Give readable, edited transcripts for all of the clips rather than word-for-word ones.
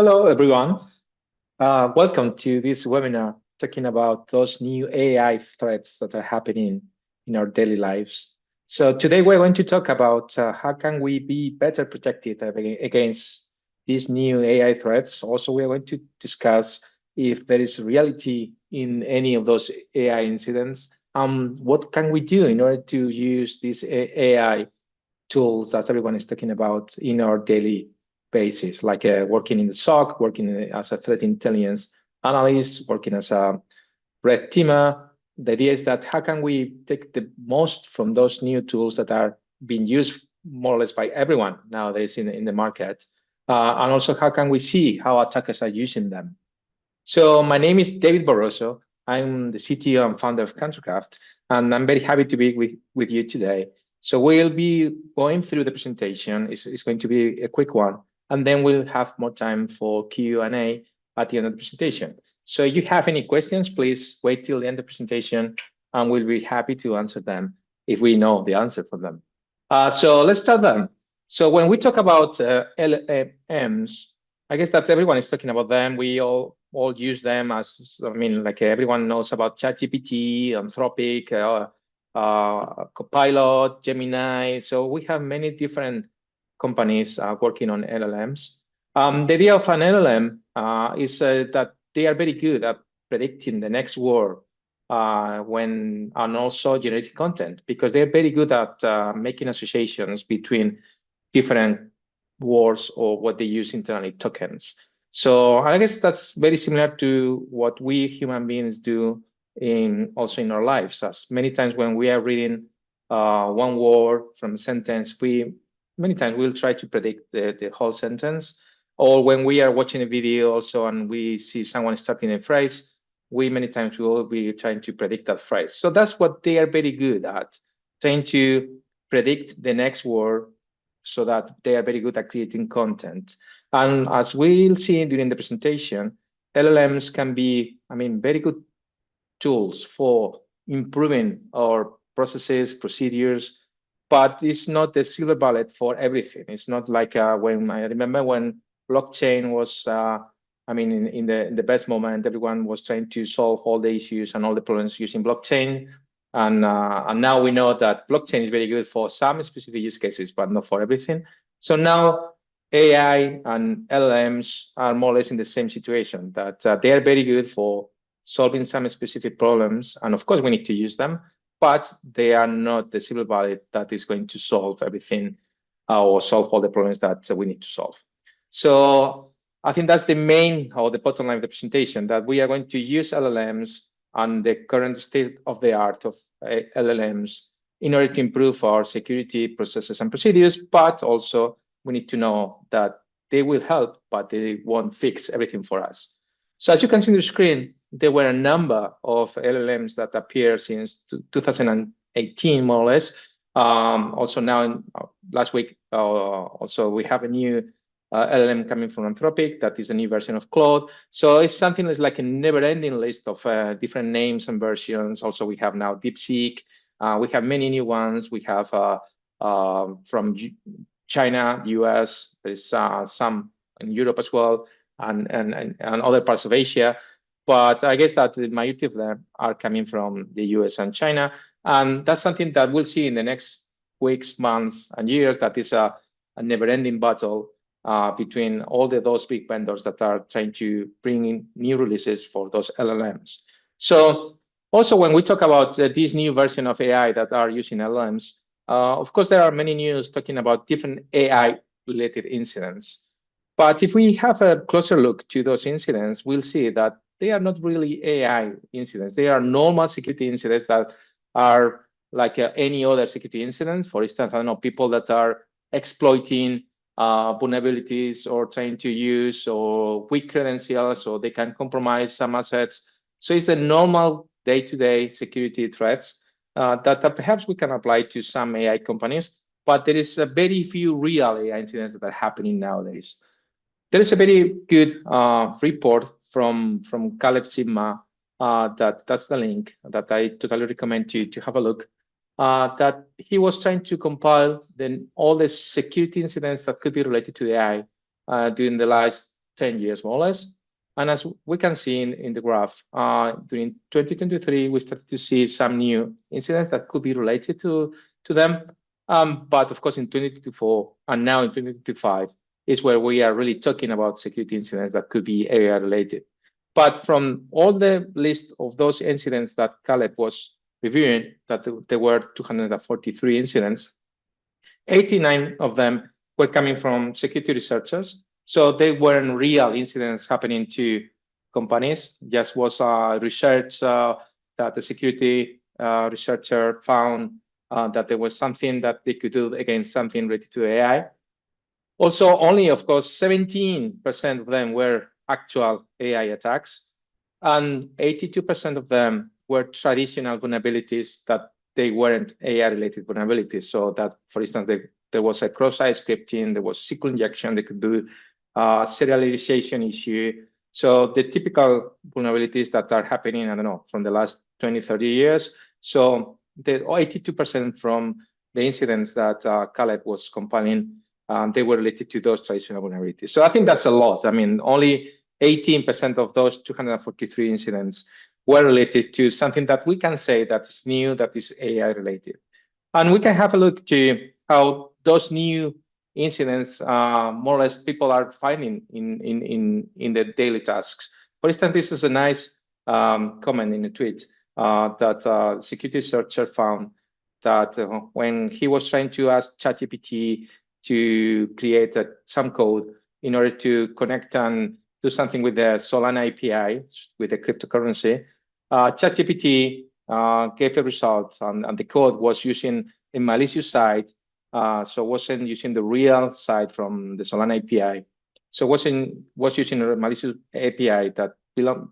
Hello, everyone. Welcome to this webinar talking about those new AI threats that are happening in our daily lives. So today we're going to talk about how can we be better protected against these new AI threats. Also, we're going to discuss if there is reality in any of those AI incidents. What can we do in order to use these AI tools that everyone is talking about in our daily basis, like working in the SOC, working as a threat intelligence analyst, working as a red teamer. The idea is that how can we take the most from those new tools that are being used more or less by everyone nowadays in the market, and also how can we see how attackers are using them. So my name is David Barroso. I'm the CTO and founder of CounterCraft, and I'm very happy to be with you today. So we'll be going through the presentation. It's going to be a quick one, and then we'll have more time for Q&A at the end of the presentation. So if you have any questions, please wait till the end of the presentation, and we'll be happy to answer them if we know the answer for them. So let's start then. So when we talk about LLMs, I guess that everyone is talking about them. We all use them as, like everyone knows about ChatGPT, Anthropic, Copilot, Gemini. So we have many different companies working on LLMs. The idea of an LLM is that they are very good at predicting the next word and also generating content, because they're very good at making associations between different words or what they use internally, tokens. So I guess that's very similar to what we human beings do also in our lives. As many times when we are reading one word from a sentence, many times we'll try to predict the whole sentence. Or when we are watching a video also and we see someone starting a phrase, many times will be trying to predict that phrase. So that's what they are very good at, trying to predict the next word, so that they are very good at creating content. And as we'll see during the presentation, LLMs can be, very good tools for improving our processes, procedures, but it's not the silver bullet for everything. It's not like when I remember when blockchain was, in the best moment, everyone was trying to solve all the issues and all the problems using blockchain. And now we know that blockchain is very good for some specific use cases, but not for everything. So now AI and LLMs are more or less in the same situation, that they are very good for solving some specific problems. And of course, we need to use them, but they are not the silver bullet that is going to solve everything or solve all the problems that we need to solve. So I think that's the main or the bottom line of the presentation, that we are going to use LLMs and the current state of the art of LLMs in order to improve our security processes and procedures, but also we need to know that they will help, but they won't fix everything for us. So as you can see on the screen, there were a number of LLMs that appear since 2018, more or less. Also now, last week, also we have a new LLM coming from Anthropic, that is a new version of Claude. So it's something that's like a never-ending list of different names and versions. Also, we have now DeepSeek. We have many new ones. We have from China, US. There's some in Europe as well, and other parts of Asia. But I guess that the majority of them are coming from the US and China. And that's something that we'll see in the next weeks, months, and years. That is a never-ending battle between all those big vendors that are trying to bring in new releases for those LLMs. So also when we talk about this new version of AI that are using LLMs, of course, there are many news talking about different AI-related incidents. But if we have a closer look to those incidents, we'll see that they are not really AI incidents. They are normal security incidents that are like any other security incident. For instance, I don't know, people that are exploiting vulnerabilities or trying to use or weak credentials, so they can compromise some assets. So it's a normal day-to-day security threats that perhaps we can apply to some AI companies, but there is a very few real AI incidents that are happening nowadays. There is a very good report from Caleb Sigma, that's the link that I totally recommend to have a look. That he was trying to compile all the security incidents that could be related to AI during the last 10 years, more or less. And as we can see in the graph, during 2023, we started to see some new incidents that could be related to them. But of course, in 2024 and now in 2025 is where we are really talking about security incidents that could be AI related. But from all the list of those incidents that Caleb was reviewing, that there were 243 incidents, 89 of them were coming from security researchers. So they weren't real incidents happening to companies, just was research that the security researcher found that there was something that they could do against something related to AI. Also, only, of course, 17% of them were actual AI attacks, and 82% of them were traditional vulnerabilities that they weren't AI-related vulnerabilities. So that, for instance, there was a cross-site scripting, there was SQL injection, they could do serialization issue. So the typical vulnerabilities that are happening, I don't know, from the last 20, 30 years. So the 82% from the incidents that Caleb was compiling, they were related to those traditional vulnerabilities. So I think that's a lot. I mean, only 18% of those 243 incidents were related to something that we can say that is new, that is AI related. And we can have a look to how those new incidents, more or less, people are finding in the daily tasks. For instance, this is a nice comment in a tweet that security researcher found that when he was trying to ask ChatGPT to create some code in order to connect and do something with the Solana API, with the cryptocurrency, ChatGPT gave a result, and the code was using a malicious site, so wasn't using the real site from the Solana API. So was using a malicious API that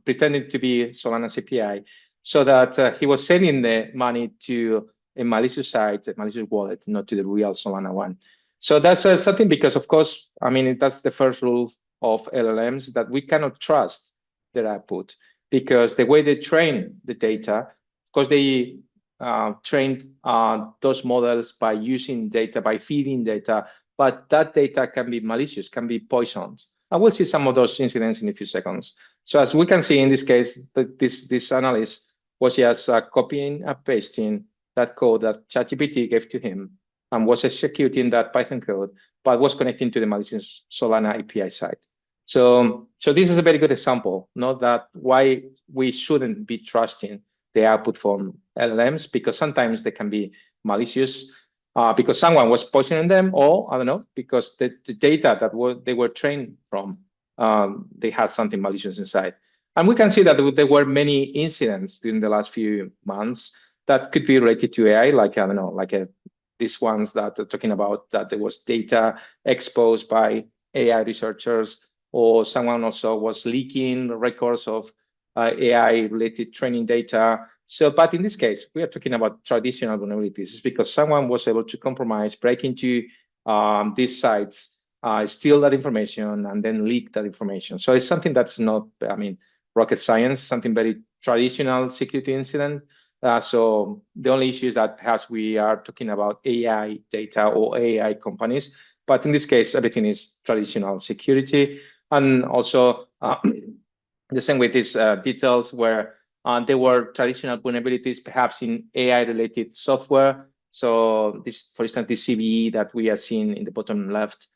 pretended to be Solana's API, so that he was sending the money to a malicious site, a malicious wallet, not to the real Solana one. So that's something, because, of course, I mean, that's the first rule of LLMs, that we cannot trust their output, because the way they train the data, of course, they trained those models by using data, by feeding data, but that data can be malicious, can be poisoned. And we'll see some of those incidents in a few seconds. So as we can see in this case, this analyst was just copying and pasting that code that ChatGPT gave to him, and was executing that Python code, but was connecting to the malicious Solana API site. So this is a very good example, not that why we shouldn't be trusting the output from LLMs, because sometimes they can be malicious because someone was poisoning them, or I don't know, because the data that they were trained from, they had something malicious inside. And we can see that there were many incidents during the last few months that could be related to AI, like, I don't know, like these ones that are talking about that there was data exposed by AI researchers, or someone also was leaking records of AI-related training data. So, but in this case, we are talking about traditional vulnerabilities. It's because someone was able to compromise, break into these sites, steal that information, and then leak that information. So it's something that's not, I mean, rocket science, something very traditional security incident. So the only issue is that perhaps we are talking about AI data or AI companies, but in this case, everything is traditional security. And also the same with these details where there were traditional vulnerabilities, perhaps in AI-related software. So this, for instance, this CVE that we are seeing in the bottom left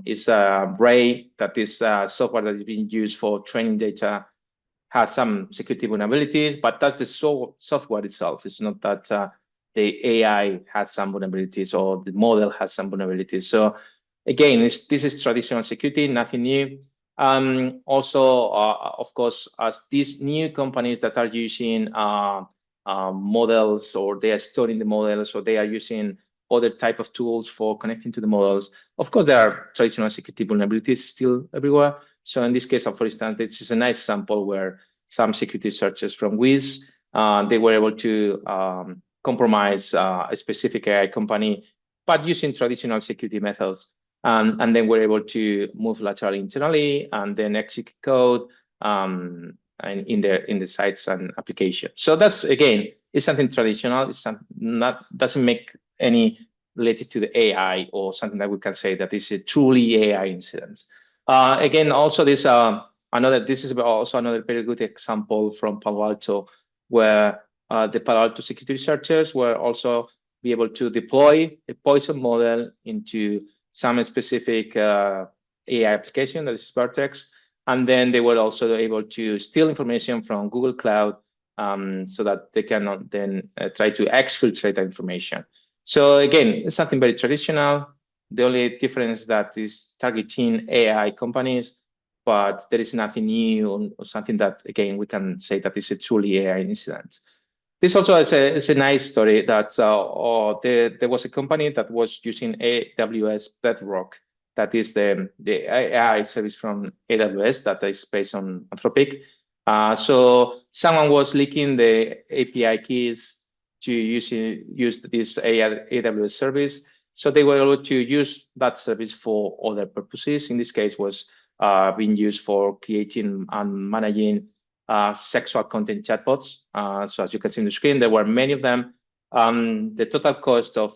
is Ray, that is software that is being used for training data, has some security vulnerabilities, but that's the software itself. It's not that the AI has some vulnerabilities or the model has some vulnerabilities. So again, this is traditional security, nothing new. Also, of course, as these new companies that are using models, or they are storing the models, or they are using other type of tools for connecting to the models, of course, there are traditional security vulnerabilities still everywhere. So in this case, for instance, this is a nice sample where some security researchers from Wiz, they were able to compromise a specific AI company, but using traditional security methods. And then we're able to move laterally internally and then execute code and in the sites and applications. So that's, again, it's something traditional. It's doesn't make any related to the AI or something that we can say that is a truly AI incident. Again, also this this is also another very good example from Palo Alto, where the Palo Alto security researchers were also be able to deploy a poison model into some specific AI application that is Vertex, and then they were also able to steal information from Google Cloud so that they can then try to exfiltrate that information. So again, it's something very traditional. The only difference that is targeting AI companies, but there is nothing new or something that, again, we can say that is a truly AI incident. This also is a nice story that there was a company that was using AWS Bedrock, that is the AI service from AWS that is based on Anthropic. So someone was leaking the API keys to use this AWS service. So they were able to use that service for other purposes. In this case, was being used for creating and managing sexual content chatbots. So as you can see on the screen, there were many of them. The total cost of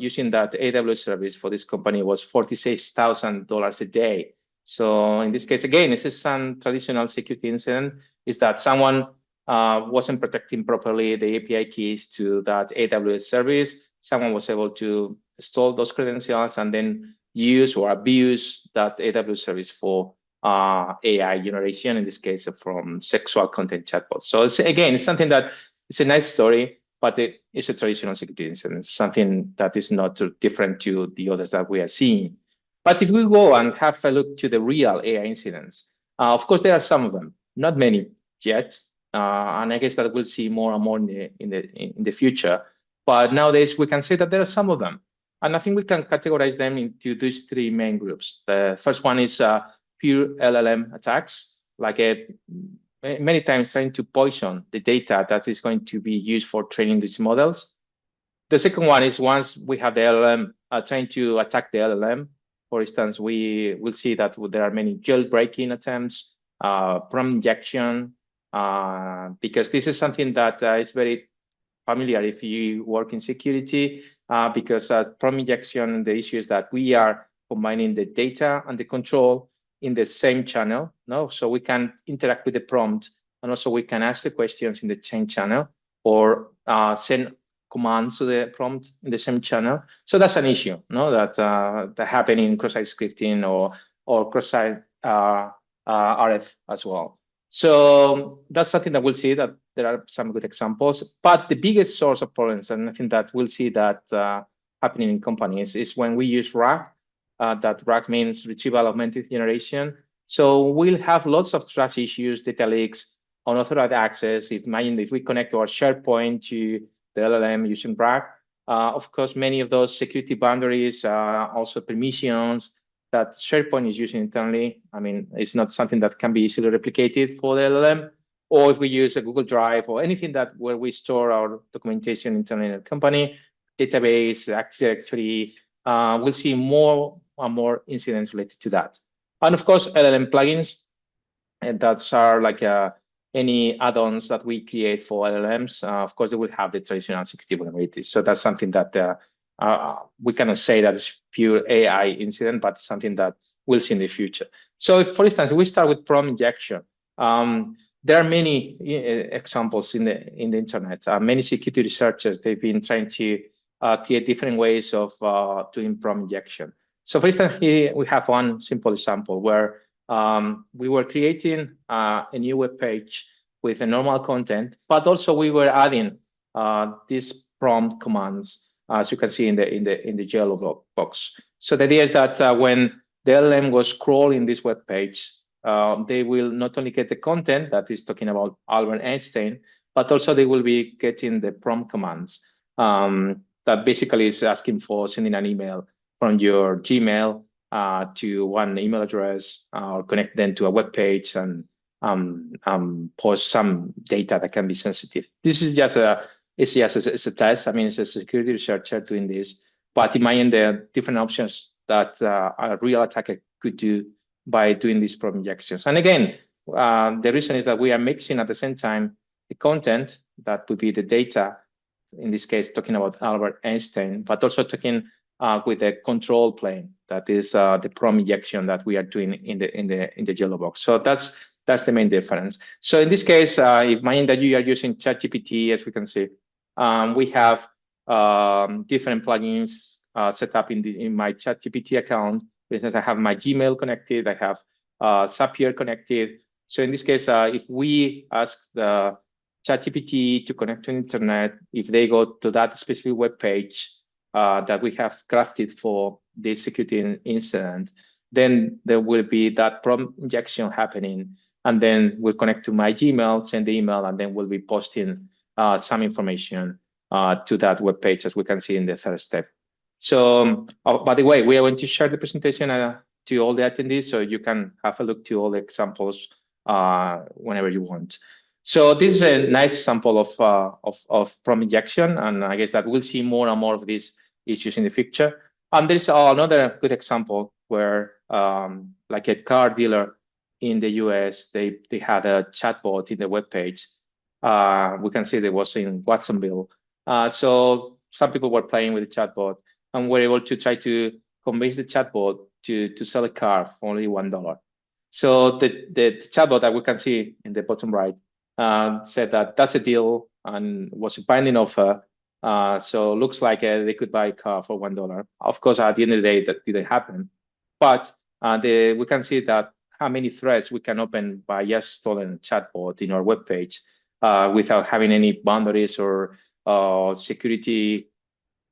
using that AWS service for this company was $46,000 a day. So in this case, again, this is some traditional security incident, is that someone wasn't protecting properly the API keys to that AWS service. Someone was able to steal those credentials and then use or abuse that AWS service for AI generation, in this case, from sexual content chatbots. So again, it's something that it's a nice story, but it's a traditional security incident, something that is not too different to the others that we are seeing. But if we go and have a look to the real AI incidents, of course, there are some of them, not many yet. And I guess that we'll see more and more in the future. But nowadays, we can say that there are some of them. And I think we can categorize them into these three main groups. The first one is pure LLM attacks, like many times trying to poison the data that is going to be used for training these models. The second one is once we have the LLM trying to attack the LLM. For instance, we will see that there are many jailbreaking attempts, prompt injection, because this is something that is very familiar if you work in security, because prompt injection, the issue is that we are combining the data and the control in the same channel. No, so we can interact with the prompt, and also we can ask the questions in the same channel, or send commands to the prompt in the same channel. So that's an issue, no, that happen in cross-site scripting or cross-site RF as well. So that's something that we'll see that there are some good examples. But the biggest source of problems, and I think that we'll see that happening in companies, is when we use RAG. That RAG means retrieval augmented generation. So we'll have lots of trust issues, data leaks, unauthorized access. If we connect to our SharePoint to the LLM using RAG, of course, many of those security boundaries, also permissions that SharePoint is using internally. I mean, it's not something that can be easily replicated for the LLM. Or if we use a Google Drive or anything where we store our documentation internally in the company, database, Active Directory, we'll see more and more incidents related to that. And of course, LLM plugins, and that's are like any add-ons that we create for LLMs. Of course, they will have the traditional security vulnerabilities. So that's something that we cannot say that it's pure AI incident, but something that we'll see in the future. So for instance, we start with prompt injection. There are many examples in the internet. Many security researchers, they've been trying to create different ways of doing prompt injection. So for instance, here we have one simple example where we were creating a new web page with a normal content, but also we were adding these prompt commands, as you can see in the yellow box. So the idea is that when the LLM was scrolling this web page, they will not only get the content that is talking about Albert Einstein, but also they will be getting the prompt commands that basically is asking for sending an email from your Gmail to one email address, or connect them to a web page and post some data that can be sensitive. This is just it's a test. I mean, it's a security researcher doing this, but in my end, there are different options that a real attacker could do by doing these prompt injections. And again, the reason is that we are mixing at the same time the content that would be the data, in this case, talking about Albert Einstein, but also talking with a control plane That is the prompt injection that we are doing in the yellow box. So that's the main difference. So in this case, imagine that you are using ChatGPT, as we can see. We have different plugins set up in my ChatGPT account. For instance, I have my Gmail connected. I have Zapier connected. So in this case, if we ask the ChatGPT to connect to the internet, if they go to that specific web page that we have crafted for this security incident, then there will be that prompt injection happening. And then we'll connect to my Gmail, send the email, and then we'll be posting some information to that web page, as we can see in the third step. So, by the way, we are going to share the presentation to all the attendees, so you can have a look to all the examples whenever you want. So this is a nice example of prompt injection, and I guess that we'll see more and more of these issues in the future. And there's another good example where, like a car dealer in the US, they had a chatbot in the web page. We can see there was in Watsonville. So some people were playing with the chatbot and were able to try to convince the chatbot to sell a car for only $1. So the chatbot that we can see in the bottom right said that that's a deal and was a binding offer. So looks like they could buy a car for $1. Of course, at the end of the day, that didn't happen. But we can see that how many threads we can open by just installing a chatbot in our web page without having any boundaries or security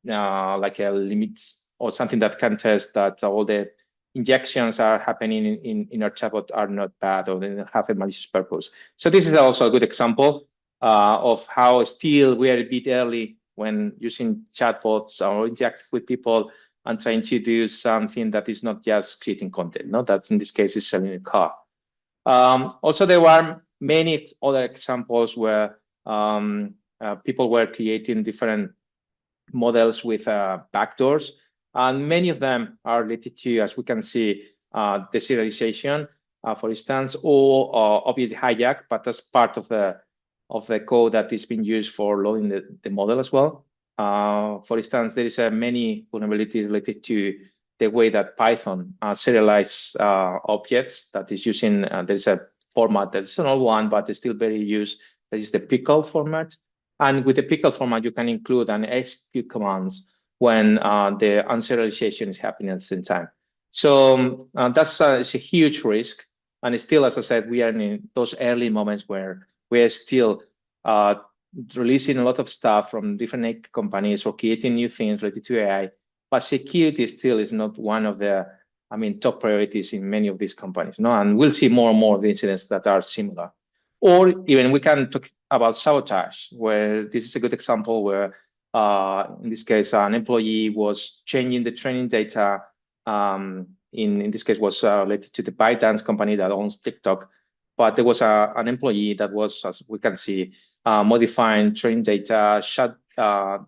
like limits or something that can test that all the injections are happening in our chatbot are not bad or they have a malicious purpose. So this is also a good example of how still we are a bit early when using chatbots or interact with people and trying to do something that is not just creating content. No, that's in this case is selling a car. Also, there were many other examples where people were creating different models with backdoors, and many of them are related to, as we can see, the serialization, for instance, or object hijack, but that's part of the code that is being used for loading the model as well. For instance, there is many vulnerabilities related to the way that Python serialize objects that is using, there's a format that's an old one, but it's still very used, that is the pickle format. And with the pickle format, you can include and execute commands when the unserialization is happening at the same time. So that's it's a huge risk. And still, as I said, we are in those early moments where we are still releasing a lot of stuff from different companies or creating new things related to AI. But security still is not one of the, top priorities in many of these companies. No, and we'll see more and more of the incidents that are similar. Or even we can talk about sabotage, where this is a good example where, in this case, an employee was changing the training data. In this case, was related to the ByteDance company that owns TikTok. But there was an employee that was, as we can see, modifying training data, shut down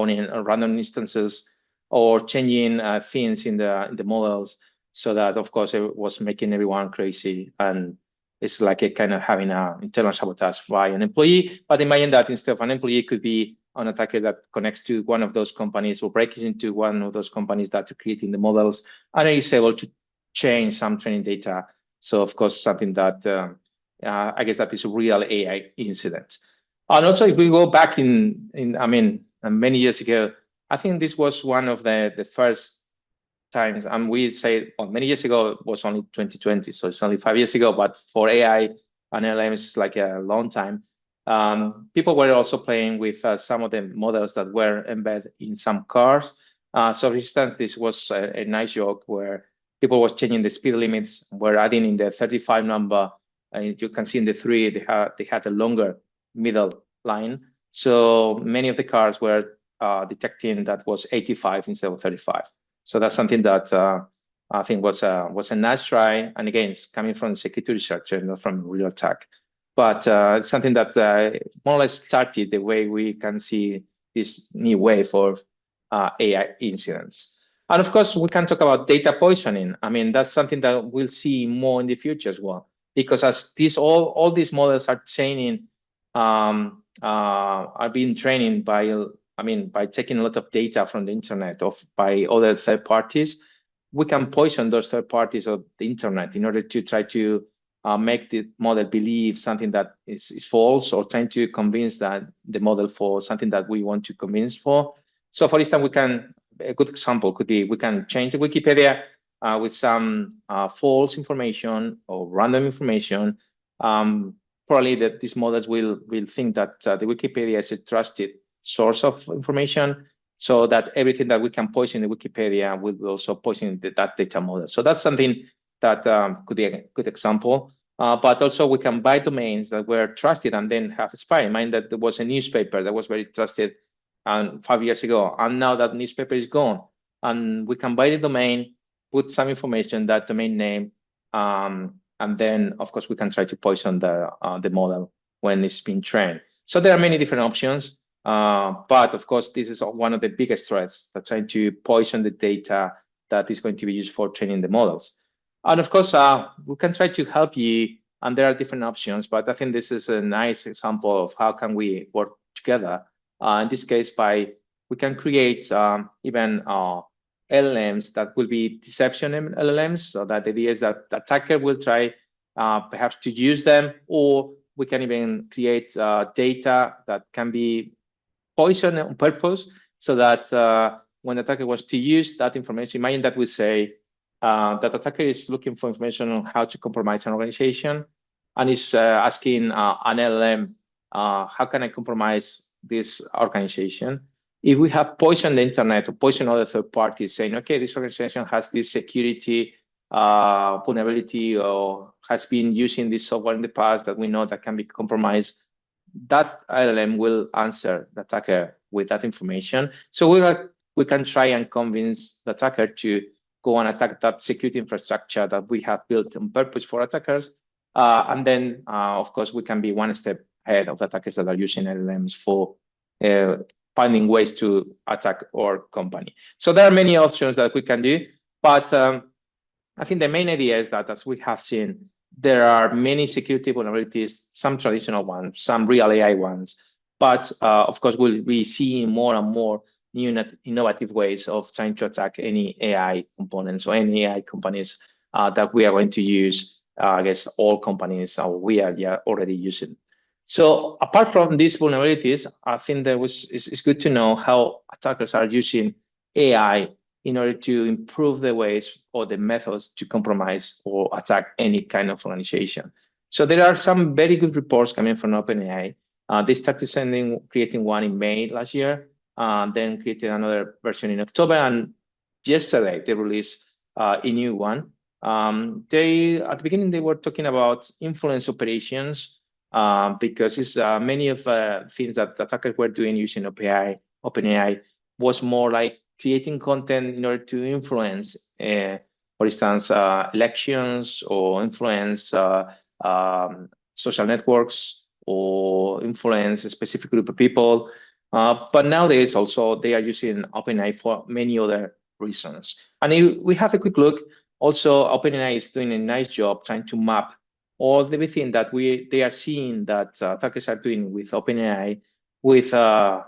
in random instances, or changing things in the models, so that, of course, it was making everyone crazy. And it's like a kind of having an internal sabotage by an employee. But imagine that instead of an employee, it could be an attacker that connects to one of those companies or breaks into one of those companies that are creating the models and is able to change some training data. So, of course, something that I guess that is a real AI incident. And also, if we go back many years ago, I think this was one of the first times, and we say, well, many years ago it was only 2020, so it's only 5 years ago, but for AI and LLMs, it's like a long time. People were also playing with some of the models that were embedded in some cars. So for instance, this was a nice joke where people were changing the speed limits, were adding in the 35 number, and you can see in the 3, they had a longer middle line. So many of the cars were detecting that was 85 instead of 35. So that's something that I think was a nice try. And again, it's coming from the security researcher, not from real attack. But it's something that more or less started the way we can see this new wave of AI incidents. And of course, we can talk about data poisoning. That's something that we'll see more in the future as well, because as all these models are training, are being trained by I mean, by taking a lot of data from the internet or by other third parties, we can poison those third parties of the internet in order to try to make the model believe something that is false, or trying to convince that the model for something that we want to convince for. So for instance, a good example could be, we can change the Wikipedia with some false information or random information. Probably that these models will think that the Wikipedia is a trusted source of information, so that everything that we can poison in the Wikipedia will also poison that data model. So that's something that could be a good example. But also we can buy domains that were trusted and then have spy. Mind that there was a newspaper that was very trusted 5 years ago, and now that newspaper is gone, and we can buy the domain, put some information, that domain name, and then of course we can try to poison the model when it's been trained. So there are many different options, but of course this is one of the biggest threats, that trying to poison the data that is going to be used for training the models. And of course, we can try to help you, and there are different options, but I think this is a nice example of how can we work together. In this case, we can create even LLMs that will be deception LLMs, so that the idea is that the attacker will try perhaps to use them, or we can even create data that can be poisoned on purpose, so that when the attacker wants to use that information, imagine that we say that attacker is looking for information on how to compromise an organization, and is asking an LLM, how can I compromise this organization? If we have poisoned the internet or poisoned other third parties, saying, okay, this organization has this security vulnerability, or has been using this software in the past that we know that can be compromised, that LLM will answer the attacker with that information. So we can try and convince the attacker to go and attack that security infrastructure that we have built on purpose for attackers. And then, of course, we can be one step ahead of the attackers that are using LLMs for finding ways to attack our company. So there are many options that we can do, but I think the main idea is that, as we have seen, there are many security vulnerabilities, some traditional ones, some real AI ones, but of course, we'll be seeing more and more new innovative ways of trying to attack any AI components or any AI companies that we are going to use. I guess all companies we are already using. So apart from these vulnerabilities, I think it's good to know how attackers are using AI in order to improve the ways or the methods to compromise or attack any kind of organization. So there are some very good reports coming from OpenAI. They started creating one in May last year, then created another version in October, and yesterday they released a new one. At the beginning, they were talking about influence operations, because it's many of things that attackers were doing using OpenAI was more like creating content in order to influence, for instance, elections, or influence social networks, or influence a specific group of people. But nowadays also they are using OpenAI for many other reasons. And if we have a quick look, also OpenAI is doing a nice job trying to map all everything that they are seeing that attackers are doing with OpenAI with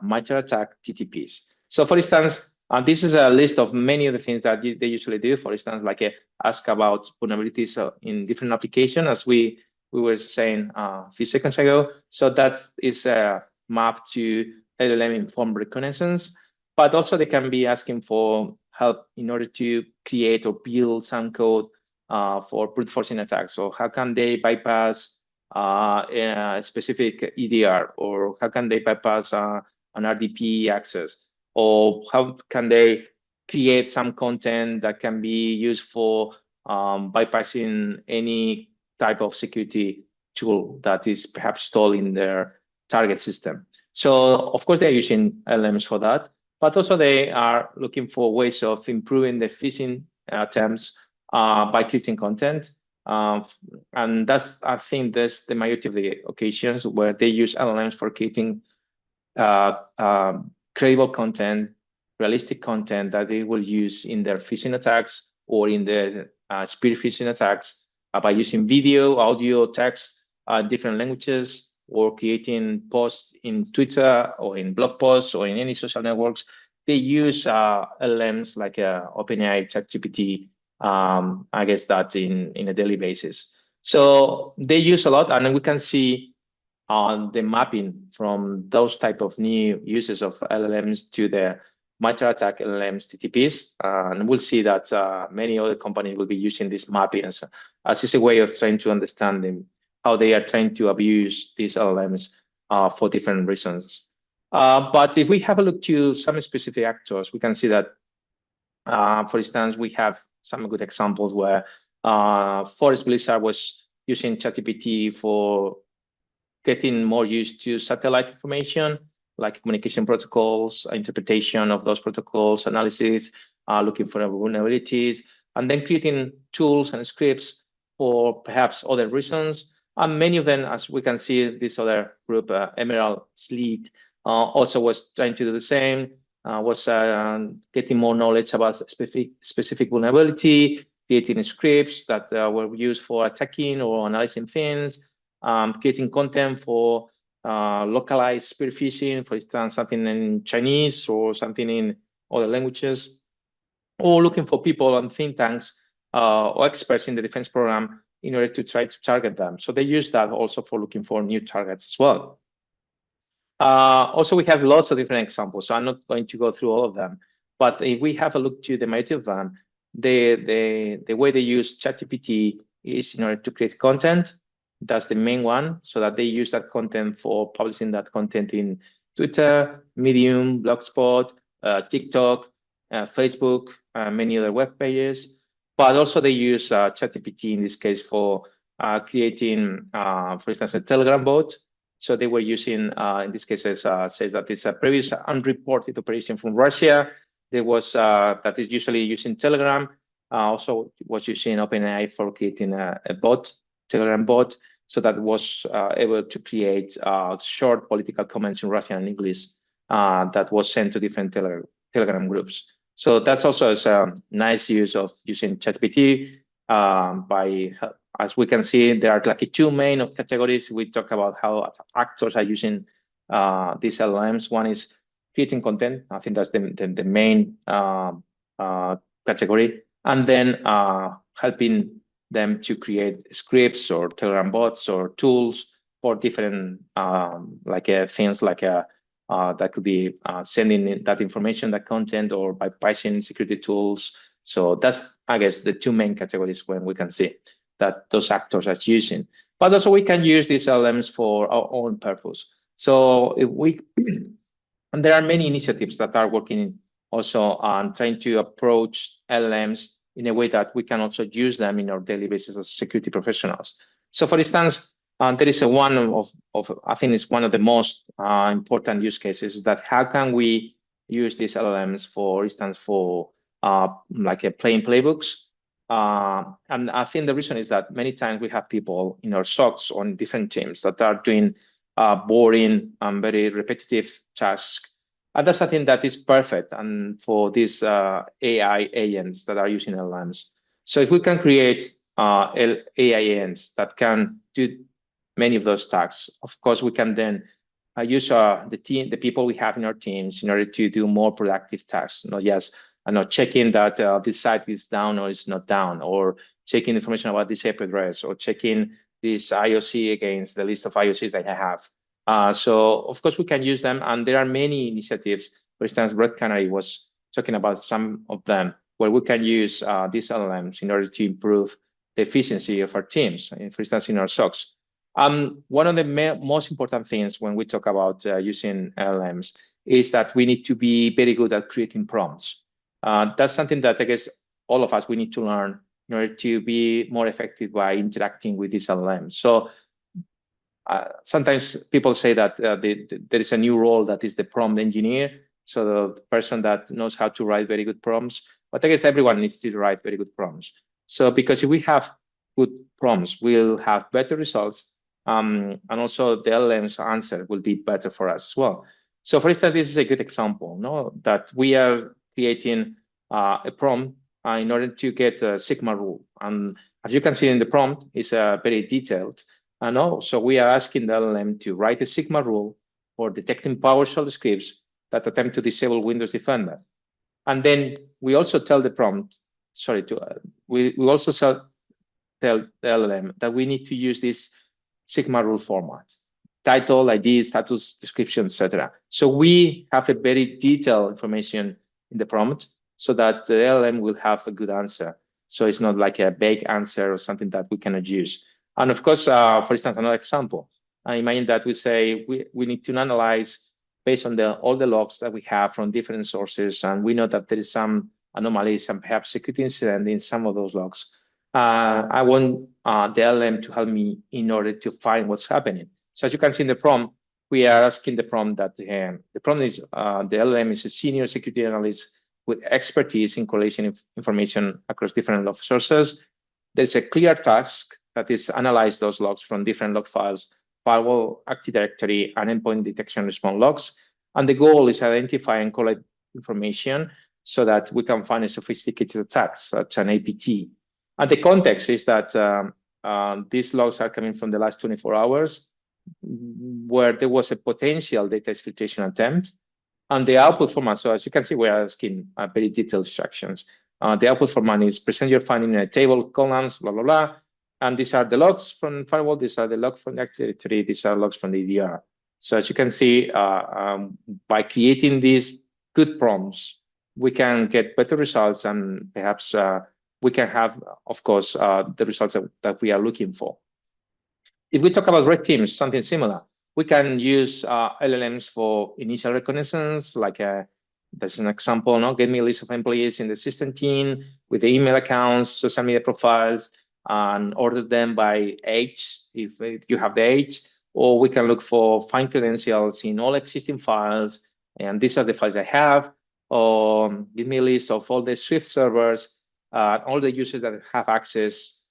major attack TTPs. So for instance, this is a list of many of the things that they usually do. For instance, like ask about vulnerabilities in different applications, as we were saying a few seconds ago. So that is mapped to LLM-informed reconnaissance. But also they can be asking for help in order to create or build some code for brute forcing attacks. So how can they bypass a specific EDR, or how can they bypass an RDP access? Or how can they create some content that can be used for bypassing any type of security tool that is perhaps installed in their target system? So of course they're using LLMs for that, but also they are looking for ways of improving the phishing attempts by creating content. And I think that's the majority of the occasions where they use LLMs for creating credible content, realistic content that they will use in their phishing attacks or in the spear phishing attacks by using video, audio, text, different languages, or creating posts in Twitter or in blog posts or in any social networks, they use LLMs like OpenAI, ChatGPT. I guess that's in a daily basis. So they use a lot, and we can see on the mapping from those type of new uses of LLMs to the multi-attack LLMs TTPs. And we'll see that many other companies will be using this mapping as just a way of trying to understand them, how they are trying to abuse these LLMs for different reasons. But if we have a look to some specific actors, we can see that, for instance, we have some good examples where Forest Blizzard was using ChatGPT for getting more used to satellite information, like communication protocols, interpretation of those protocols, analysis, looking for vulnerabilities, and then creating tools and scripts for perhaps other reasons. And many of them, as we can see, this other group, Emerald Sleet, also was trying to do the same, was getting more knowledge about specific vulnerability, creating scripts that were used for attacking or analyzing things, creating content for localized spear phishing, for instance, something in Chinese or something in other languages, or looking for people and think tanks or experts in the defense program in order to try to target them. So they use that also for looking for new targets as well. Also, we have lots of different examples, so I'm not going to go through all of them. But if we have a look to the majority of them, the way they use ChatGPT is in order to create content. That's the main one, so that they use that content for publishing that content in Twitter, Medium, Blogspot, TikTok, Facebook, many other web pages. But also they use ChatGPT in this case for creating, for instance, a Telegram bot. So they were using, in this case, says that it's a previous unreported operation from Russia. There was that is usually using Telegram. Also was using OpenAI for creating a bot, Telegram bot. So that was able to create short political comments in Russian and English that was sent to different Telegram groups. So that's also a nice use of using ChatGPT. As we can see, there are like two main of categories. We talk about how actors are using these LLMs. One is creating content. I think that's the main category. And then helping them to create scripts or Telegram bots or tools for different things like that could be sending that information, that content, or bypassing security tools. So that's, I guess, the two main categories when we can see that those actors are using. But also we can use these LLMs for our own purpose. So if we, and there are many initiatives that are working also on trying to approach LLMs in a way that we can also use them in our daily basis as security professionals. So for instance, there is one of I think it's one of the most important use cases, is that how can we use these LLMs, for instance, for playing playbooks. And I think the reason is that many times we have people in our SOCs on different teams that are doing boring and very repetitive tasks. And that's something that is perfect and for these AI agents that are using LLMs. So if we can create AI agents that can do many of those tasks, of course, we can then use the people we have in our teams in order to do more productive tasks, not just checking that this site is down or is not down, or checking information about this IP address, or checking this IOC against the list of IOCs that I have. So of course we can use them, and there are many initiatives. For instance, Red Canary was talking about some of them where we can use these LLMs in order to improve the efficiency of our teams, for instance, in our SOCs. One of the most important things when we talk about using LLMs is that we need to be very good at creating prompts. That's something that I guess all of us, we need to learn in order to be more effective by interacting with these LLMs. So sometimes people say that there is a new role that is the prompt engineer, so the person that knows how to write very good prompts. But I guess everyone needs to write very good prompts. So because if we have good prompts, we'll have better results, and also the LLM's answer will be better for us as well. So for instance, this is a good example, no? That we are creating a prompt in order to get a Sigma rule. And as you can see in the prompt, it's very detailed. And also, we are asking the LLM to write a Sigma rule for detecting PowerShell scripts that attempt to disable Windows Defender. And then we also tell the prompt, we also tell the LLM that we need to use this Sigma rule format: title, ID, status, description, etc. So we have a very detailed information in the prompt so that the LLM will have a good answer. So it's not like a vague answer or something that we cannot use. And of course, for instance, another example, I imagine that we say we need to analyze based on all the logs that we have from different sources, and we know that there is some anomalies and perhaps security incident in some of those logs. I want the LLM to help me in order to find what's happening. So as you can see in the prompt, we are asking the prompt that the prompt is the LLM is a senior security analyst with expertise in correlation information across different log sources. There's a clear task that is analyze those logs from different log files, firewall, Active Directory, and endpoint detection response logs. And the goal is identify and collect information so that we can find a sophisticated attack, such an APT. And the context is that these logs are coming from the last 24 hours, where there was a potential data exfiltration attempt. And the output format, so as you can see, we are asking very detailed instructions. The output format is present your finding in a table, columns, blah, blah, blah. And these are the logs from firewall. These are the logs from the Active Directory. These are logs from the EDR. So as you can see, by creating these good prompts, we can get better results, and perhaps we can have, of course, the results that we are looking for. If we talk about red teams, something similar, we can use LLMs for initial reconnaissance, like that's an example, no? Get me a list of employees in the system team with the email accounts, social media profiles, and order them by age, if you have the age. Or we can look for find credentials in all existing files, and these are the files I have. Or give me a list of all the Swift servers, all the users that have access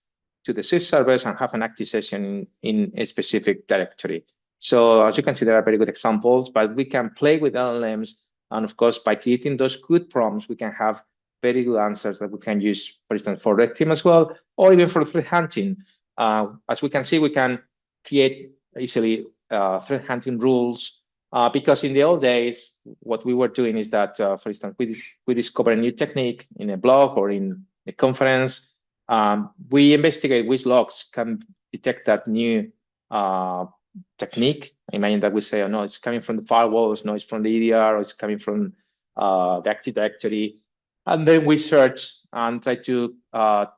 to the Swift servers and have an active session in a specific directory. So as you can see, there are very good examples, but we can play with LLMs. And of course, by creating those good prompts, we can have very good answers that we can use, for instance, for red team as well, or even for threat hunting. As we can see, we can create easily threat hunting rules, because in the old days, what we were doing is that, for instance, we discover a new technique in a blog or in a conference. We investigate which logs can detect that new technique. I imagine that we say, oh, no, it's coming from the firewalls, no, it's from the EDR, or it's coming from the Active Directory. And then we search and try to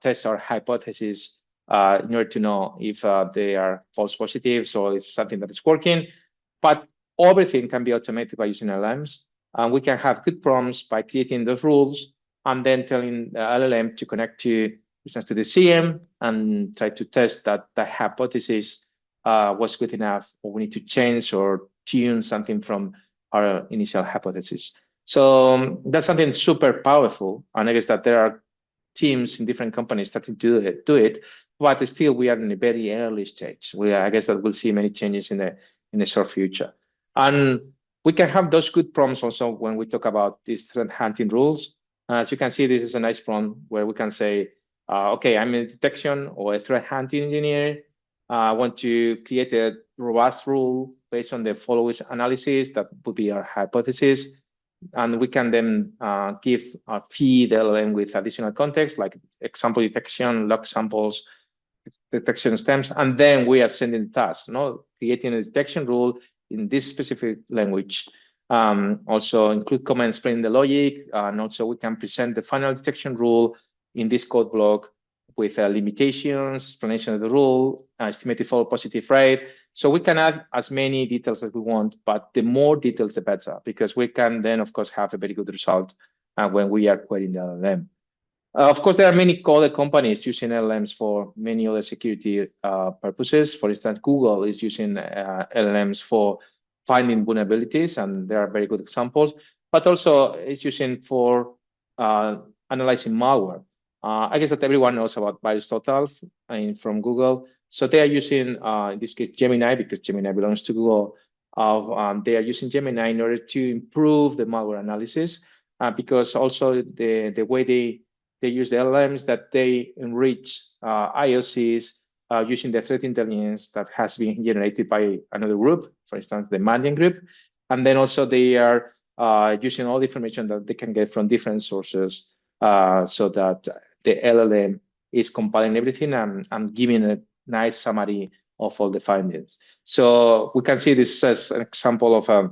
test our hypotheses in order to know if they are false positives or it's something that is working. But everything can be automated by using LLMs. And we can have good prompts by creating those rules and then telling the LLM to connect to the CM and try to test that the hypothesis was good enough, or we need to change or tune something from our initial hypothesis. So that's something super powerful. And I guess that there are teams in different companies starting to do it, but still we are in a very early stage. I guess that we'll see many changes in the short future. And we can have those good prompts also when we talk about these threat hunting rules. As you can see, this is a nice prompt where we can say, okay, I'm a detection or a threat hunting engineer. I want to create a robust rule based on the following analysis that would be our hypothesis. And we can then feed LLM with additional context, like example detection, log samples, detection stems, and then we are sending tasks, creating a detection rule in this specific language. Also include comments explaining the logic, and also we can present the final detection rule in this code block with limitations, explanation of the rule, estimated false positive rate. So we can add as many details as we want, but the more details, the better, because we can then, of course, have a very good result when we are querying the LLM. Of course, there are many other companies using LLMs for many other security purposes. For instance, Google is using LLMs for finding vulnerabilities, and there are very good examples, but also it's using for analyzing malware. I guess that everyone knows about VirusTotal from Google. So they are using, in this case, Gemini, because Gemini belongs to Google. They are using Gemini in order to improve the malware analysis, because also the way they use the LLMs, that they enrich IOCs using the threat intelligence that has been generated by another group, for instance, the Mandiant group. And then also they are using all the information that they can get from different sources so that the LLM is compiling everything and giving a nice summary of all the findings. So we can see this as an example of a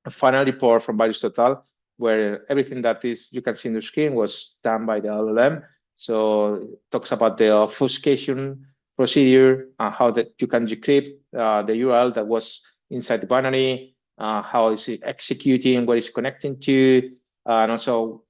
final report from Barroso, where everything that is you can see on the screen was done by the LLM. So it talks about the obfuscation procedure, how that you can decrypt the URL that was inside the binary, how is it executing, what is connecting to, and also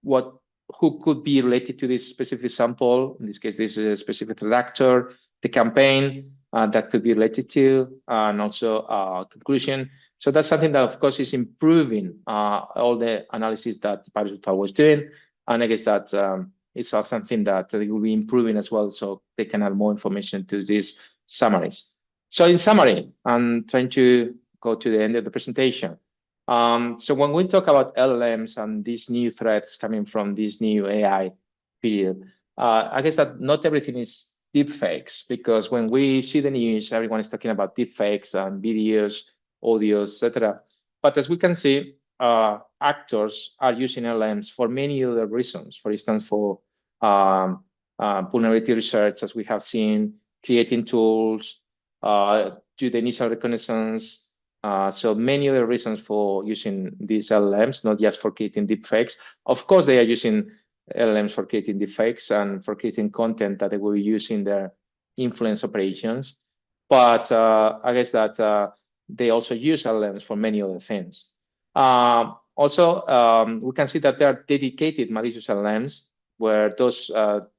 who could be related to this specific sample. In this case, this is a specific redactor, the campaign that could be related to, and also conclusion. So that's something that, of course, is improving all the analysis that Barroso was doing. And I guess that it's also something that they will be improving as well, so they can add more information to these summaries. So in summary, I'm trying to go to the end of the presentation. So when we talk about LLMs and these new threats coming from this new AI period, I guess that not everything is deepfakes, because when we see the news, everyone is talking about deepfakes and videos, audios, etc. But as we can see, actors are using LLMs for many other reasons. For instance, for vulnerability research, as we have seen, creating tools, do the initial reconnaissance. So many other reasons for using these LLMs, not just for creating deepfakes. Of course, they are using LLMs for creating deepfakes and for creating content that they will use in their influence operations. But I guess that they also use LLMs for many other things. Also, we can see that there are dedicated malicious LLMs, where those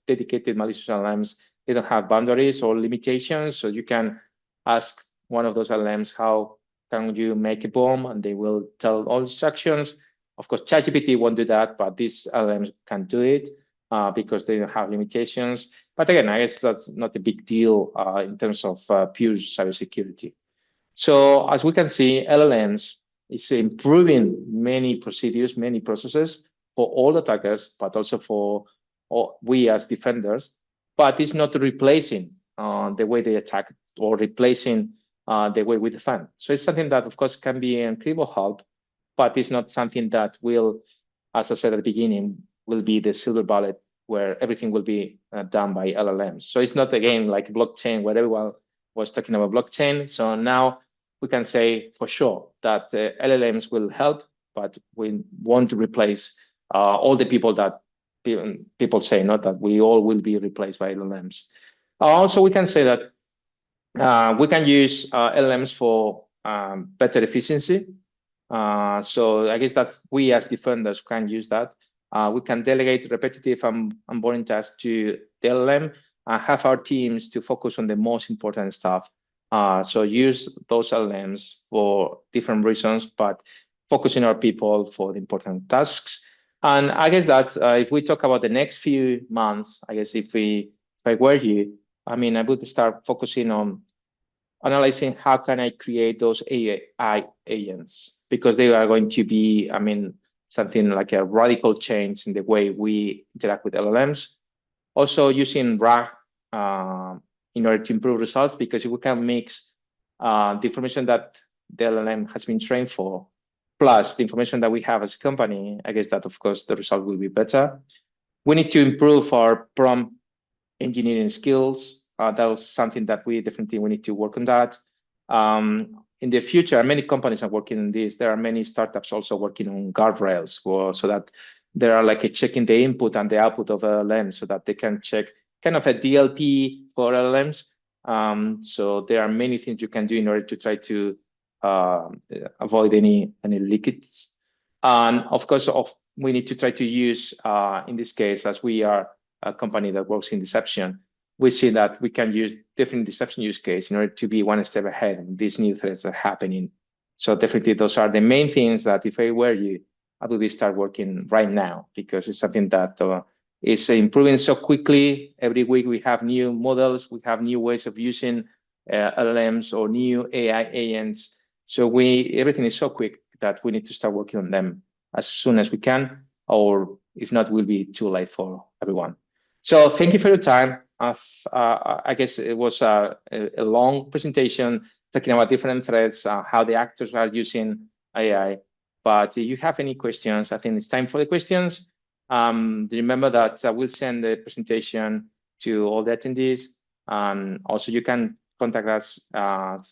dedicated malicious LLMs, they don't have boundaries or limitations. So you can ask one of those LLMs, how can you make a bomb? And they will tell all instructions. Of course, ChatGPT won't do that, but these LLMs can do it because they don't have limitations. But again, I guess that's not a big deal in terms of pure cybersecurity. So as we can see, LLMs is improving many procedures, many processes for all attackers, but also for we as defenders. But it's not replacing the way they attack or replacing the way we defend. So it's something that, of course, can be an incredible help, but it's not something that will, as I said at the beginning, will be the silver bullet where everything will be done by LLMs. So it's not, again, like blockchain, where everyone was talking about blockchain. So now we can say for sure that LLMs will help, but we won't replace all the people that people say, not that we all will be replaced by LLMs. Also, we can say that we can use LLMs for better efficiency. So I guess that we as defenders can use that. We can delegate repetitive and boring tasks to the LLM and have our teams to focus on the most important stuff. So use those LLMs for different reasons, but focusing our people for the important tasks. And I guess that if we talk about the next few months, I guess if I were you, I mean, I would start focusing on analyzing how can I create those AI agents, because they are going to be, I mean, something like a radical change in the way we interact with LLMs. Also using RAG in order to improve results, because if we can mix the information that the LLM has been trained for, plus the information that we have as a company, I guess that, of course, the result will be better. We need to improve our prompt engineering skills. That was something that we definitely need to work on that. In the future, many companies are working on this. There are many startups also working on guardrails so that there are like checking the input and the output of LLMs so that they can check kind of a DLP for LLMs. So there are many things you can do in order to try to avoid any leakage. And of course, we need to try to use, in this case, as we are a company that works in deception, we see that we can use different deception use case in order to be one step ahead of these new threats that are happening. So definitely those are the main things that if I were you, I would start working right now, because it's something that is improving so quickly. Every week we have new models, we have new ways of using LLMs or new AI agents. So everything is so quick that we need to start working on them as soon as we can, or if not, will be too late for everyone. So thank you for your time. I guess it was a long presentation talking about different threats, how the actors are using AI. But if you have any questions, I think it's time for the questions. Remember that I will send the presentation to all the attendees. Also, you can contact us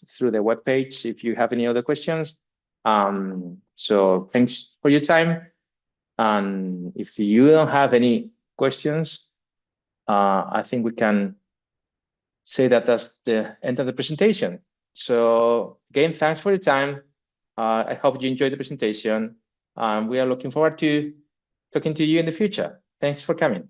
through the webpage if you have any other questions. So thanks for your time. And if you don't have any questions, I think we can say that that's the end of the presentation. So again, thanks for your time. I hope you enjoyed the presentation. We are looking forward to talking to you in the future. Thanks for coming.